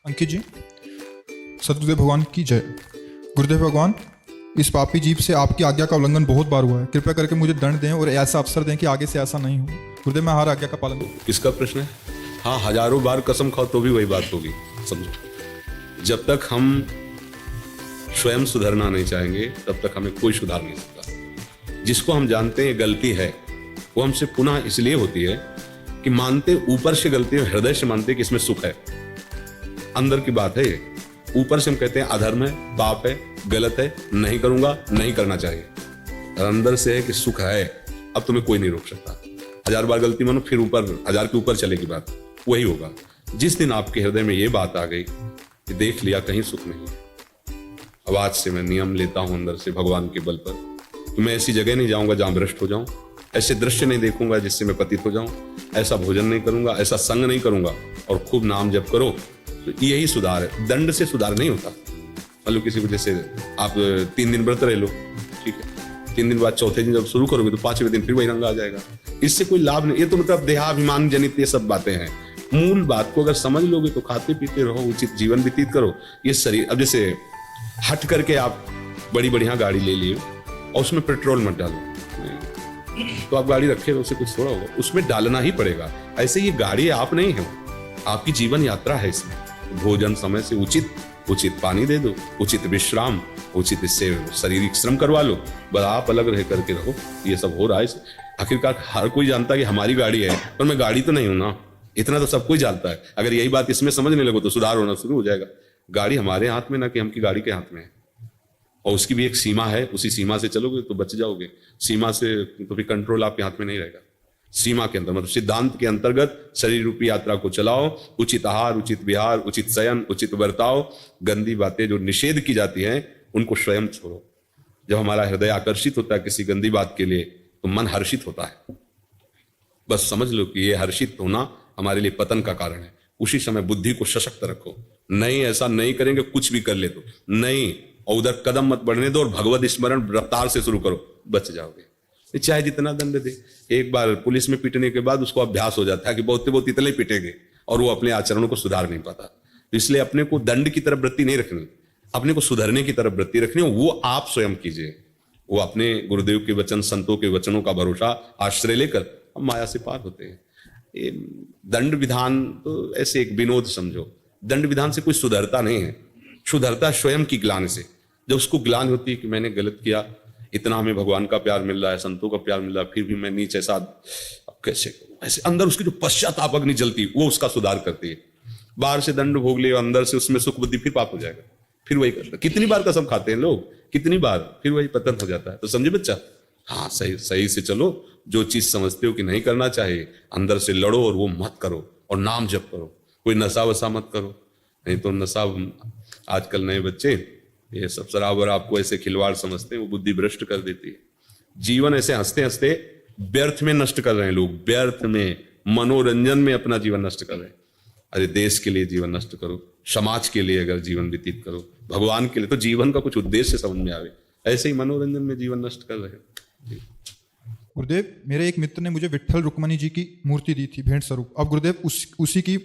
अंकित जी, सतगुरुदेव भगवान की जय। गुरुदेव भगवान, इस पापी जीव से आपकी आज्ञा का उल्लंघन बहुत बार हुआ है। कृपया करके मुझे दंड दें और ऐसा अवसर दें कि आगे से ऐसा नहीं हो। गुरुदेव, मैं हर आज्ञा का पालन करूं। किसका प्रश्न है? हाँ, हजारों बार कसम खाओ तो भी वही बात होगी। समझो, जब तक हम स्वयं सुधरना नहीं चाहेंगे तब तक हमें कोई सुधार नहीं सकता। जिसको हम जानते हैं गलती है, वो हमसे पुनः इसलिए होती है कि मानते ऊपर से गलती है, हृदय से मानते कि इसमें सुख है। अंदर की बात है ये। ऊपर से हम कहते हैं अधर्म है, पाप है, गलत है, नहीं करूंगा, नहीं करना चाहिए। और अंदर से है कि सुख है, अब तुम्हें कोई नहीं रोक सकता। 1000 बार गलती मानो, फिर ऊपर 1000 के ऊपर चलेगी बात, वही होगा। जिस दिन आपके हृदय में ये बात आ गई कि देख लिया कहीं सुख नहीं है, अब आज से मैं नियम लेता हूं अंदर से भगवान के बल पर कि मैं ऐसी जगह नहीं जाऊंगा जहां भ्रष्ट हो जाऊं, ऐसे दृश्य नहीं देखूंगा जिससे मैं पतित हो जाऊं, ऐसा भोजन नहीं करूंगा, ऐसा संग नहीं करूंगा, और खूब नाम जप करो। तो यही सुधार है। दंड से सुधार नहीं होता। मतलब किसी वजह से आप 3 दिन व्रत रह लो, ठीक है, 3 दिन बाद चौथे दिन जब शुरू करोगे तो 5वें दिन फिर वही रंग आ जाएगा। इससे कोई लाभ नहीं। ये तो मतलब देहाभिमान जनित ये सब बातें हैं। मूल बात को अगर समझ लोगे तो खाते पीते रहो, उचित जीवन व्यतीत करो। ये शरीर, अब जैसे हट करके आप बड़ी बढ़िया गाड़ी ले लिए और उसमें पेट्रोल मत डालो, तो आप गाड़ी रखे उससे कुछ थोड़ा होगा, उसमें डालना ही पड़ेगा। ऐसे ये गाड़ी आप नहीं है, आपकी जीवन यात्रा है। इसमें भोजन समय से उचित पानी दे दो, उचित विश्राम, उचित इससे शारीरिक श्रम करवा लो, बस आप अलग रह करके रहो। ये सब हो रहा है। आखिरकार हर कोई जानता है कि हमारी गाड़ी है, पर मैं गाड़ी तो नहीं हूं ना। इतना तो सब कोई जानता है। अगर यही बात इसमें समझने लगो तो सुधार होना शुरू हो जाएगा। गाड़ी हमारे हाथ में ना कि हम की गाड़ी के हाथ में है, और उसकी भी एक सीमा है। उसी सीमा से चलोगे तो बच जाओगे, सीमा से तो फिर कंट्रोल आपके हाथ में नहीं रहेगा। सीमा के अंदर, मतलब सिद्धांत के अंतर्गत शरीर रूपी यात्रा को चलाओ। उचित आहार, उचित विहार, उचित शयन, उचित बर्ताव। गंदी बातें जो निषेध की जाती हैं उनको स्वयं छोड़ो। जब हमारा हृदय आकर्षित होता है किसी गंदी बात के लिए तो मन हर्षित होता है। बस समझ लो कि ये हर्षित होना हमारे लिए पतन का कारण है। उसी समय बुद्धि को सशक्त रखो। नहीं, ऐसा नहीं करेंगे, कुछ भी कर ले तो नहीं, और उधर कदम मत बढ़ने दो और भगवत स्मरण रफ्तार से शुरू करो, बच जाओगे। चाहे जितना दंड दे। एक बार पुलिस में पीटने के बाद उसको अभ्यास हो जाता है कि बहुत इतने ही पीटेंगे, और वो अपने आचरणों को सुधार नहीं पाता। तो इसलिए अपने को दंड की तरफ वृत्ति नहीं रखनी, अपने को सुधरने की तरफ वृत्ति रखनी, वो आप स्वयं कीजिए। वो अपने गुरुदेव के वचन, संतों के वचनों का भरोसा आश्रय लेकर हम माया से पार होते हैं। ये दंड विधान तो ऐसे एक विनोद समझो। दंड विधान से कोई सुधरता नहीं है, सुधरता स्वयं की ग्लानि से। जब उसको ग्लानि होती है कि मैंने गलत किया, इतना हमें भगवान का प्यार मिल रहा है, संतों का प्यार मिल रहा है, फिर भी मैं नीचे ऐसा, अब कैसे, ऐसे अंदर उसकी जो पश्चाताप अग्नि जलती है वो उसका सुधार करती है। बाहर से दंड भोग ले, अंदर से उसमें सुख बुद्धि, फिर पाप हो जाएगा, फिर वही करता। कितनी बार कसम खाते हैं लोग, कितनी बार, फिर वही पतन हो जाता है। तो समझे बच्चा? हाँ, सही से चलो। जो चीज समझते हो कि नहीं करना चाहिए, अंदर से लड़ो और वो मत करो, और नाम जप करो। कोई नशा वशा मत करो, नहीं तो नशा, आजकल नए बच्चे ये सब शराब और आपको ऐसे खिलवाड़ समझते हैं, वो बुद्धि भ्रष्ट कर देती है। जीवन ऐसे हंसते हंसते व्यर्थ में नष्ट कर रहे हैं लोग, व्यर्थ में, मनोरंजन में अपना जीवन नष्ट कर रहे हैं। अरे देश के लिए जीवन नष्ट करो, समाज के लिए अगर जीवन व्यतीत करो, भगवान के लिए, तो जीवन का कुछ उद्देश्य समझ में आवे। ऐसे ही मनोरंजन में जीवन नष्ट कर रहे हैं। गुरुदेव, मेरे एक मित्र ने मुझे विट्ठल रुक्मणी जी की मूर्ति दी थी भेंट स्वरूप। अब गुरुदेव उसी की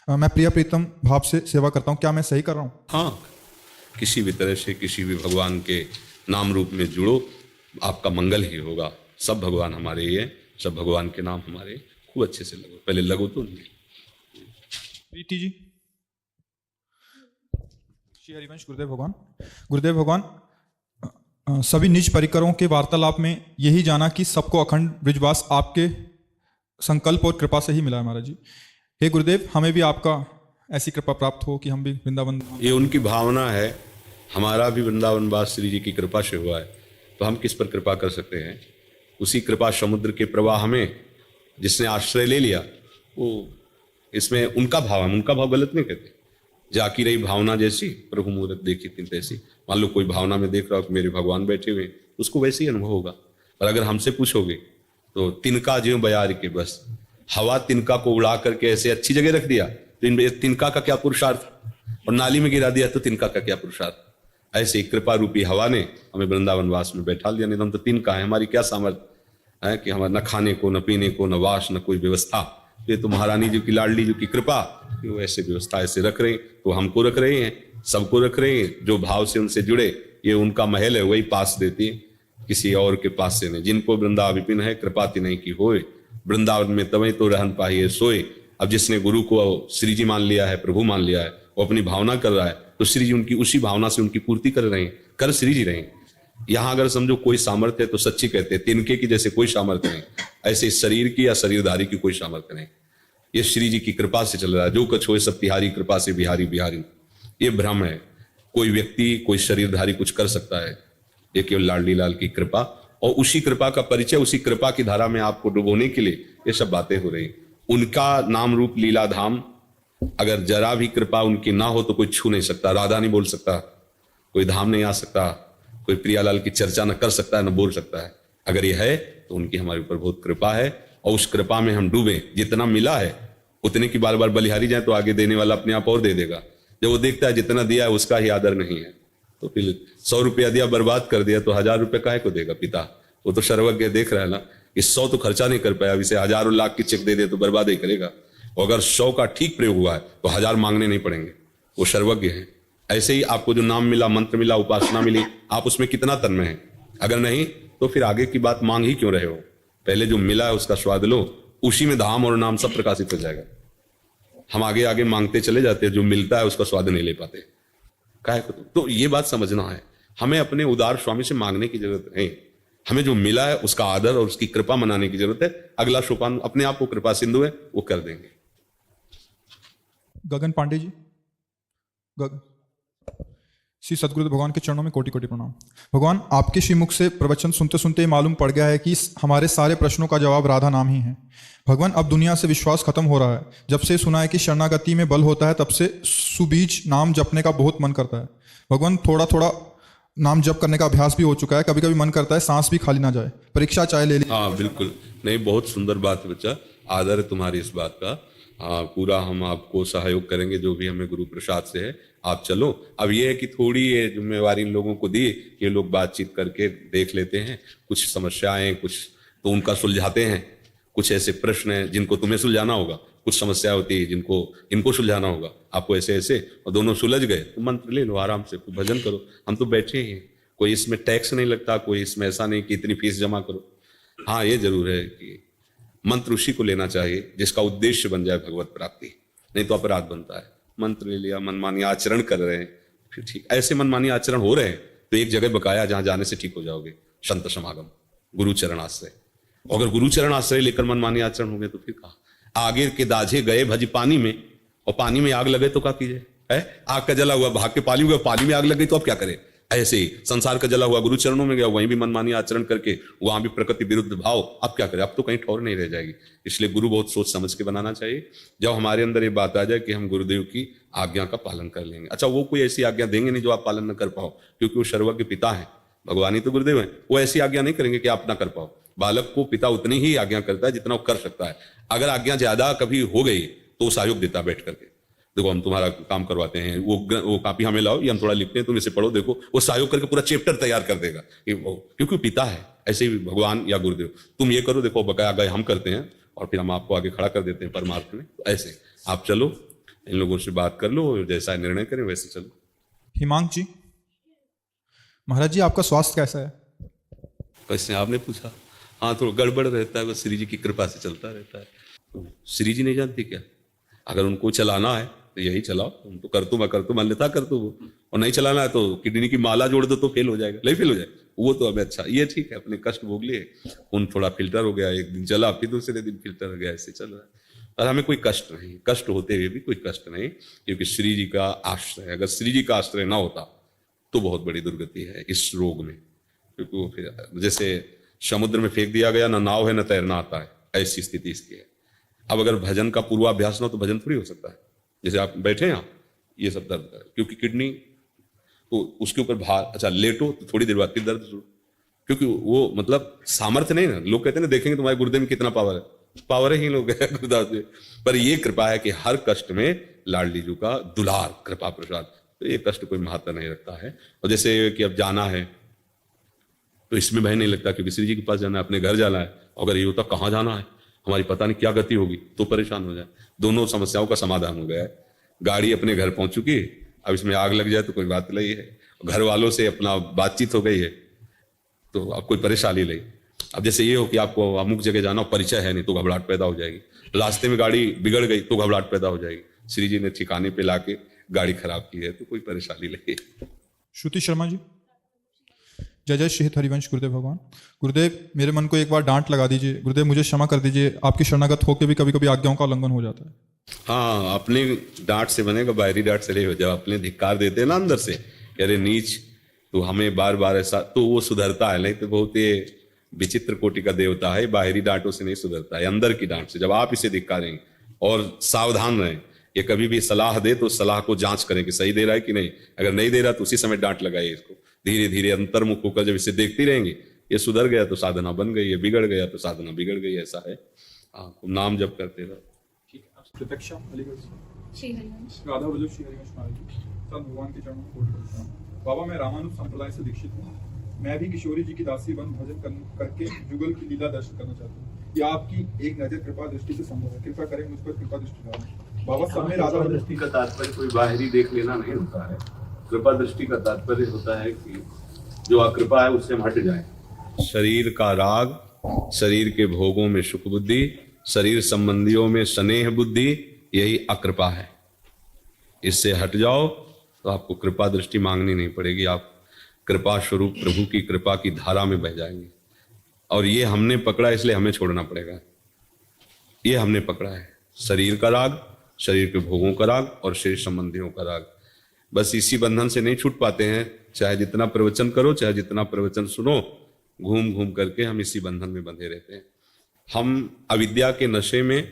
मैं प्रिय प्रीतम भाव से सेवा करता हूँ। क्या मैं सही कर रहा हूँ? हाँ, किसी भी तरह से किसी भी भगवान के नाम रूप में जुड़ो, आपका मंगल ही होगा। सब भगवान हमारे ही है, सब भगवान के नाम हमारे। खूब अच्छे से लगो, पहले लगो तो नहीं। प्रीति जी, श्री हरिवंश। गुरुदेव भगवान, सभी निज परिकरों के वार्तालाप में यही जाना कि सबको अखंड ब्रिजवास आपके संकल्प और कृपा से ही मिला है महाराज जी। हे गुरुदेव, हमें भी आपका ऐसी कृपा प्राप्त हो कि हम भी वृंदावन। ये उनकी भावना है। हमारा भी वृंदावन वास श्री जी की कृपा से हुआ है, तो हम किस पर कृपा कर सकते हैं? उसी कृपा समुद्र के प्रवाह में जिसने आश्रय ले लिया, वो इसमें उनका भाव है। उनका भाव गलत नहीं कहते। जाकी रही भावना जैसी, प्रभु मूरत देखी तीन तैसी। मान लो कोई भावना में देख रहा हो कि मेरे भगवान बैठे हुए, उसको वैसे ही अनुभव होगा। और अगर हमसे पूछोगे तो तिनका ज्यों बयार के बस, हवा तिनका को उड़ा करके ऐसे अच्छी जगह रख दिया, तो तिनका का क्या पुरुषार्थ, और नाली में गिरा दिया तो तिनका का क्या पुरुषार्थ। ऐसे कृपा रूपी हवा ने हमें वृंदावन वास में बैठा लिया। नहीं तो हम तो तिनका है, हमारी क्या सामर्थ्य है कि हमारे न खाने को, न पीने को, न वास, न कोई व्यवस्था, ये तो महारानी जी की, लाडली जी की कृपा, कि वो ऐसे व्यवस्था ऐसे रख रहे हैं, तो हमको रख रहे हैं, सबको रख रहे हैं। जो भाव से उनसे जुड़े, ये उनका महल है, वही पास देती है, किसी और के पास से नहीं। जिनको वृंदा विपिन है, कृपा तिन्हीं की होए, वृंदावन में तवें तो रहन पाइए सोए। अब जिसने गुरु को श्री जी मान लिया है, प्रभु मान लिया है, वो अपनी भावना कर रहा है, तो श्री जी उनकी उसी भावना से उनकी पूर्ति कर रहे हैं, कर श्री जी रहे हैं। यहां अगर समझो कोई सामर्थ्य है तो सच्ची कहते हैं, तिनके की जैसे कोई सामर्थ्य नहीं, ऐसे शरीर की या शरीरधारी की कोई सामर्थ्य नहीं। ये श्री जी की कृपा से चल रहा है। जो कछ होए सब तिहारी, कृपा से बिहारी बिहारी। ये भ्रम है। कोई व्यक्ति, कोई शरीरधारी कुछ कर सकता है, ये केवल लाडली लाल की कृपा, और उसी कृपा का परिचय, उसी कृपा की धारा में आपको डुबोने के लिए ये सब बातें हो रही। उनका नाम रूप लीला धाम, अगर जरा भी कृपा उनकी ना हो तो कोई छू नहीं सकता, राधा नहीं बोल सकता, कोई धाम नहीं आ सकता, कोई प्रियालाल की चर्चा न कर सकता है, न बोल सकता है। अगर ये है तो उनकी हमारे ऊपर बहुत कृपा है, और उस कृपा में हम डूबे। जितना मिला है उतने की बार बार बलिहारी जाए तो आगे देने वाला अपने आप और दे देगा। जब वो देखता है जितना दिया है उसका ही आदर नहीं है, तो फिर 100 रुपया दिया, बर्बाद कर दिया, तो 1000 रुपये काहे को देगा पिता? वो तो सर्वज्ञ देख रहा है ना, इस 100 तो खर्चा नहीं कर पाया, अब इसे हजारों लाख की चेक दे दे तो बर्बाद ही करेगा। और अगर 100 का ठीक प्रयोग हुआ है तो 1000 मांगने नहीं पड़ेंगे, वो सर्वज्ञ है। ऐसे ही आपको जो नाम मिला, मंत्र मिला, उपासना मिली, आप उसमें कितना तन्मय है? अगर नहीं तो फिर आगे की बात मांग ही क्यों रहे हो? पहले जो मिला है उसका स्वाद लो, उसी में धाम और नाम सब प्रकाशित हो जाएगा। हम आगे आगे मांगते चले जाते हैं, जो मिलता है उसका स्वाद नहीं ले पाते। काहे को? तो ये बात समझना है, हमें अपने उदार स्वामी से मांगने की जरूरत नहीं, हमें जो मिला है उसका आदर और उसकी कृपा मनाने की जरूरत है। अगला सोपान अपने आप को कृपा सिंधु है, वो कर देंगे। गगन पांडे जी। श्री सदगुरुदेव भगवान के चरणों में कोटि कोटि प्रणाम। भगवान, आपके श्रीमुख से प्रवचन सुनते सुनते मालूम पड़ गया है कि हमारे सारे प्रश्नों का जवाब राधा नाम ही है। भगवान, अब दुनिया से विश्वास खत्म हो रहा है। जब से सुना है कि शरणागति में बल होता है, तब से सुबीज नाम जपने का बहुत मन करता है। भगवान, थोड़ा थोड़ा नाम जप करने का अभ्यास भी हो चुका है, कभी कभी मन करता है सांस भी खाली ना जाए, परीक्षा चाहे ले ली। हाँ बिल्कुल, नहीं बहुत सुंदर बात है बच्चा, आदर है तुम्हारी इस बात का। हाँ, पूरा हम आपको सहयोग करेंगे, जो भी हमें गुरु प्रसाद से है। आप चलो। अब ये है कि थोड़ी ये जिम्मेवारी इन लोगों को दी, ये लोग बातचीत करके देख लेते हैं, कुछ समस्याएं कुछ तो उनका सुलझाते हैं, कुछ ऐसे प्रश्न हैं जिनको तुम्हें सुलझाना होगा, कुछ समस्या होती है जिनको इनको सुलझाना होगा। आपको ऐसे ऐसे, और दोनों सुलझ गए तो मंत्र ले लो आराम से, भजन करो। हम तो बैठे ही हैं, कोई इसमें टैक्स नहीं लगता, कोई इसमें ऐसा नहीं कि इतनी फीस जमा करो। हाँ, ये जरूर है कि मंत्र उसी को लेना चाहिए जिसका उद्देश्य बन जाए भगवत प्राप्ति, नहीं तो अपराध बनता है। मंत्र ले लिया, मनमानी आचरण कर रहे हैं, फिर ठीक ऐसे मनमानी आचरण हो रहे हैं तो एक जगह बकाया, जहां जाने से ठीक हो जाओगे, संत समागम, गुरु चरण आश्रय। अगर गुरु चरण आश्रय लेकर मनमानी आचरण हो गए तो फिर कहा आगे के दाझे गए भज पानी में, और पानी में आग लगे तो क्या कीजिए? है आग का जला हुआ भाग के पानी में, पानी में आग लग गई तो अब क्या करें? ऐसे ही संसार का जला हुआ गुरु चरणों में गया, वहीं भी मनमानी आचरण करके वहां भी प्रकृति विरुद्ध भाव, अब क्या करें? अब तो कहीं ठौर नहीं रह जाएगी। इसलिए गुरु बहुत सोच समझ के बनाना चाहिए। जब हमारे अंदर ये बात आ जाए कि हम गुरुदेव की आज्ञा का पालन कर लेंगे, अच्छा वो कोई ऐसी आज्ञा देंगे नहीं जो आप पालन न कर पाओ, क्योंकि वो सर्वज्ञ पिता है, भगवान ही तो गुरुदेव है। वो ऐसी आज्ञा नहीं करेंगे कि आप ना कर पाओ। बालक को पिता उतनी ही आज्ञा करता है जितना वो कर सकता है। अगर आज्ञा ज्यादा कभी हो गई तो वो सहयोग देता बैठ करके, देखो हम तुम्हारा काम करवाते हैं, वो कॉपी हमें लाओ, ये हम थोड़ा लिखते हैं, तुम इसे पढ़ो, देखो वो सहयोग करके पूरा चैप्टर तैयार कर देगा, क्योंकि पिता है। ऐसे ही भगवान या गुरुदेव, तुम ये करो, देखो बकाया गए हम करते हैं, और फिर हम आपको आगे खड़ा कर देते हैं परमार्थ में। तो ऐसे आप चलो, इन लोगों से बात कर लो, जैसा निर्णय करें वैसे चलो। हिमांक जी। महाराज जी, आपका स्वास्थ्य कैसा है? कैसे आपने पूछा? हाँ, थोड़ा गड़बड़ रहता है, बस श्री जी की कृपा से चलता रहता है। श्री जी नहीं जानती क्या? अगर उनको चलाना है तो यही चलाओ, तुम तो कर तुम कर तुम अन्यथा कर तुम, और नहीं चलाना है तो किडनी की माला जोड़ दो तो फेल हो जाएगा, नहीं फेल हो जाएगा वो तो। हमें अच्छा ये ठीक है, अपने कष्ट भोग लिए, खून थोड़ा फिल्टर हो गया, एक दिन चला, फिर दूसरे दिन फिल्टर हो गया, ऐसे चल रहा है। और हमें कोई कष्ट नहीं, कष्ट होते हुए भी कोई कष्ट नहीं, क्योंकि श्री जी का आश्रय, अगर श्री जी का आश्रय ना होता तो बहुत बड़ी दुर्गति है इस रोग में। क्योंकि वो फिर जैसे समुद्र में फेंक दिया गया, ना नाव है ना तैरना आता है, ऐसी स्थिति इसकी है। अब अगर भजन का पूर्वाभ्यास ना हो तो भजन थोड़ी हो सकता है। जैसे आप बैठे हैं, ये सब दर्द है क्योंकि किडनी, तो उसके ऊपर भार, अच्छा लेटो तो थोड़ी देर बाद फिर दर्द शुरू, क्योंकि वो मतलब सामर्थ्य नहीं ना। लोग कहते हैं ना, देखेंगे तुम्हारे गुरुदेव में कितना पावर है, पावर ही लोग है गुरुदास में। पर ये कृपा है कि हर कष्ट में लाडली जी का दुलार कृपा प्रसाद, तो ये कष्ट कोई महत्व नहीं रखता है। और जैसे कि अब जाना है तो इसमें भय नहीं लगता, क्योंकि श्री जी के पास जाना है, अपने घर जाना है। अगर ये होता कहाँ जाना है, हमारी पता नहीं क्या गति होगी, तो परेशान हो जाए। दोनों समस्याओं का समाधान हो गया है। गाड़ी अपने घर पहुंच चुकी, अब इसमें आग लग जाए तो कोई बात नहीं है। घर वालों से अपना बातचीत हो गई है, तो अब कोई परेशानी नहीं। अब जैसे ये हो कि आपको अमुक जगह जाना, परिचय है नहीं, तो घबराहट पैदा हो जाएगी। रास्ते में गाड़ी बिगड़ गई तो घबराहट पैदा हो जाएगी। श्री जी ने ठिकाने पे लाके गाड़ी खराब की है, तो कोई परेशानी नहीं। श्रुति शर्मा जी। जय जय श्री हरिवंश गुरुदेव भगवान। गुरुदेव, मेरे मन को एक बार डांट लगा दीजिए। गुरुदेव, मुझे क्षमा कर दीजिए, आपकी शरणागत होकर भी कभी कभी आज्ञाओं का उल्लंघन हो जाता है। हाँ, अपने डांट से बनेगा, बाहरी डांट से नहीं हो। जब अपने धिक्कार देते हैं ना अंदर से, अरे नीच, तो हमें बार बार ऐसा, तो वो सुधरता है। नहीं तो बहुत ही विचित्र कोटि का देवता है, बाहरी डांटों से नहीं सुधरता है, अंदर की डांट से। जब आप इसे धिक्कारेंगे, और सावधान रहें, ये कभी भी सलाह दे तो सलाह को जांच करें कि सही दे रहा है कि नहीं। अगर नहीं दे रहा तो उसी समय डांट लगाइए इसको। धीरे धीरे अंतर्मुख होकर जब इसे देखती रहेंगे, ये सुधर गया तो साधना बन गई है, बिगड़ गया तो साधना बिगड़ गई, ऐसा है। हाँ, नाम जप करते रहो। ठीक है। आप प्रत्यक्षा अलीगढ़ से। श्री हरिवंश। राधा वल्लभ श्री हरिवंश महाराज जी, सब भगवान के चरणों में कोटि करता हूँ। बाबा, मैं रामानुज संप्रदाय से दीक्षित हूँ। मैं भी किशोरी जी की दासी बन भजन करके जुगल की लीला दर्शन करना चाहता हूँ। ये आपकी एक नजर कृपा दृष्टि से संभव है। कृपा करें मुझ पर कृपा दृष्टि डालें। बाबा, सब में राधा दृष्टि का तात्पर्य कोई बाहरी देख लेना नहीं होता है। कृपा दृष्टि का तात्पर्य होता है कि जो अकृपा है उससे हम हट जाए। शरीर का राग, शरीर के भोगों में सुख बुद्धि, शरीर संबंधियों में स्नेह बुद्धि, यही अकृपा है। इससे हट जाओ तो आपको कृपा दृष्टि मांगनी नहीं पड़ेगी। आप कृपा स्वरूप प्रभु की कृपा की धारा में बह जाएंगे। और ये हमने पकड़ा, इसलिए हमें छोड़ना पड़ेगा। ये हमने पकड़ा है, शरीर का राग, शरीर के भोगों का राग और शरीर संबंधियों का राग। बस इसी बंधन से नहीं छूट पाते हैं। चाहे जितना प्रवचन करो, चाहे जितना प्रवचन सुनो, घूम घूम करके हम इसी बंधन में बंधे रहते हैं। हम अविद्या के नशे में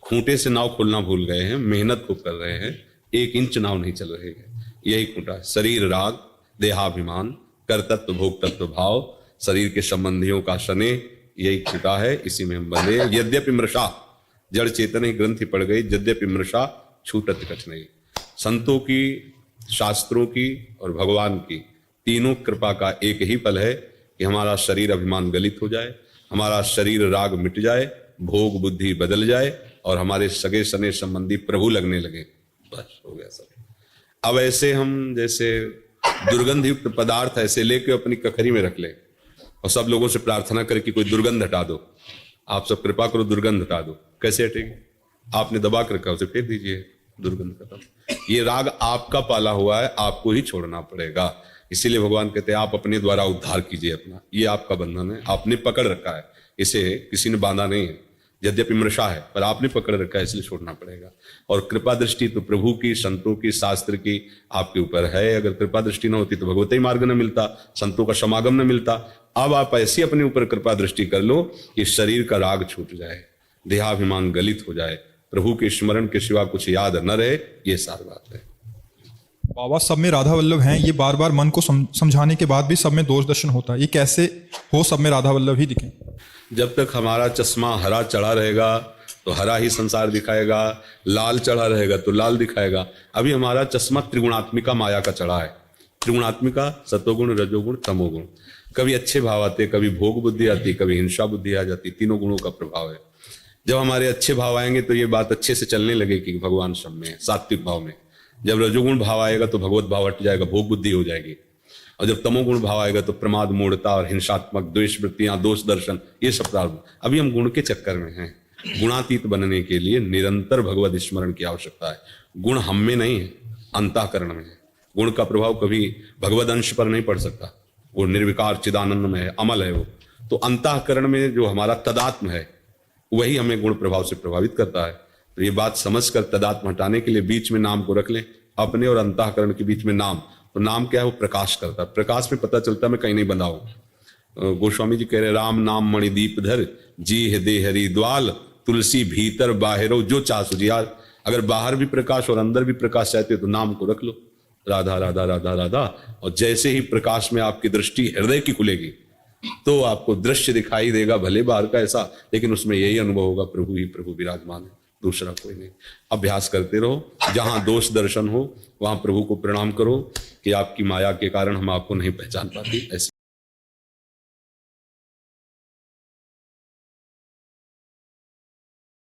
खूंटे से नाव खोलना भूल गए हैं। मेहनत खूब कर रहे हैं, 1 इंच नाव नहीं चल रही है। यही खूंटा है, शरीर राग, देहाभिमान, कर्तत्व भोग तत्व भाव, शरीर के संबंधियों का स्नेह, यही खूंटा है। इसी में हम बंधे। यद्यपि मृषा, जड़ चेतन ही ग्रंथि पड़ गई, यद्यपि मृषा छूटत कछ नहीं। संतों की, शास्त्रों की और भगवान की तीनों कृपा का एक ही फल है कि हमारा शरीर अभिमान गलित हो जाए, हमारा शरीर राग मिट जाए, भोग बुद्धि बदल जाए और हमारे सगे सने संबंधी प्रभु लगने लगे। बस हो गया सब। अब ऐसे हम जैसे दुर्गंध युक्त पदार्थ ऐसे लेके अपनी कखरी में रख ले और सब लोगों से प्रार्थना करे कि कोई दुर्गंध हटा दो, आप सब कृपा करो दुर्गंध हटा दो। कैसे हटेगी? आपने दबा कर रखा, उसे फेंक दीजिए, दुर्गंध खत्म। ये राग आपका पाला हुआ है, आपको ही छोड़ना पड़ेगा। इसीलिए भगवान कहते हैं आप अपने द्वारा उद्धार कीजिए अपना। ये आपका बंधन है, आपने पकड़ रखा है, इसे किसी ने बांधा नहीं है। यद्यपि मृषा है पर आपने पकड़ रखा है, इसलिए छोड़ना पड़ेगा। और कृपा दृष्टि तो प्रभु की, संतों की, शास्त्र की आपके ऊपर है। अगर कृपा दृष्टि न होती तो भगवती मार्ग न मिलता, संतों का समागम न मिलता। अब आप ऐसी अपने ऊपर कृपा दृष्टि कर लो कि शरीर का राग छूट जाए, देहाभिमान गलित हो जाए, प्रभु के स्मरण के सिवा कुछ याद न रहे। ये सारी बात है। बाबा, सब में राधा वल्लभ हैं, ये बार बार मन को समझाने के बाद भी सब में दोष दर्शन होता है। ये कैसे हो सब में राधा वल्लभ ही दिखें? जब तक हमारा चश्मा हरा चढ़ा रहेगा तो हरा ही संसार दिखाएगा, लाल चढ़ा रहेगा तो लाल दिखाएगा। अभी हमारा चश्मा त्रिगुणात्मिका माया का चढ़ा है। त्रिगुणात्मिका सतोगुण, रजोगुण, तमोगुण। कभी अच्छे भाव आते, कभी भोग बुद्धि आती, कभी हिंसा बुद्धि आ जाती। तीनों गुणों का प्रभाव है। जब हमारे अच्छे भाव आएंगे तो ये बात अच्छे से चलने लगेगी कि भगवान सब में है, सात्विक भाव में। जब रजोगुण भाव आएगा तो भगवत भाव हट जाएगा, भोग बुद्धि हो जाएगी। और जब तमोगुण भाव आएगा तो प्रमाद, मूढ़ता और हिंसात्मक द्वेष वृत्तियां, दोष दर्शन, ये सब प्रारंभ। अभी हम गुण के चक्कर में हैं। गुणातीत बनने के लिए निरंतर भगवत स्मरण की आवश्यकता है। गुण हम में नहीं है, अंतःकरण में है। गुण का प्रभाव कभी भगवद अंश पर नहीं पड़ सकता। वो निर्विकार चिदानंद में है, अमल है वो। तो अंतःकरण में जो हमारा तदात्म है वही हमें गुण प्रभाव से प्रभावित करता है। तो ये बात समझकर तदात्म हटाने के लिए बीच में नाम को रख लें, अपने और अंतःकरण के बीच में नाम। तो नाम क्या है? वो प्रकाश करता है। प्रकाश में पता चलता है मैं कहीं नहीं बंधा हूं। गोस्वामी जी कह रहे राम नाम मणिदीप धर, जी हृदय हरि द्वाल, तुलसी भीतर बाहरो जो चाह सुजियार। अगर बाहर भी प्रकाश और अंदर भी प्रकाश चाहते हो तो नाम को रख लो, राधा राधा राधा राधा। और जैसे ही प्रकाश में आपकी दृष्टि हृदय की खुलेगी तो आपको दृश्य दिखाई देगा, भले बाहर का ऐसा, लेकिन उसमें यही अनुभव होगा प्रभु ही प्रभु विराजमान है, दूसरा कोई नहीं। अभ्यास करते रहो। जहां दोष दर्शन हो वहां प्रभु को प्रणाम करो कि आपकी माया के कारण हम आपको नहीं पहचान पाती। ऐसे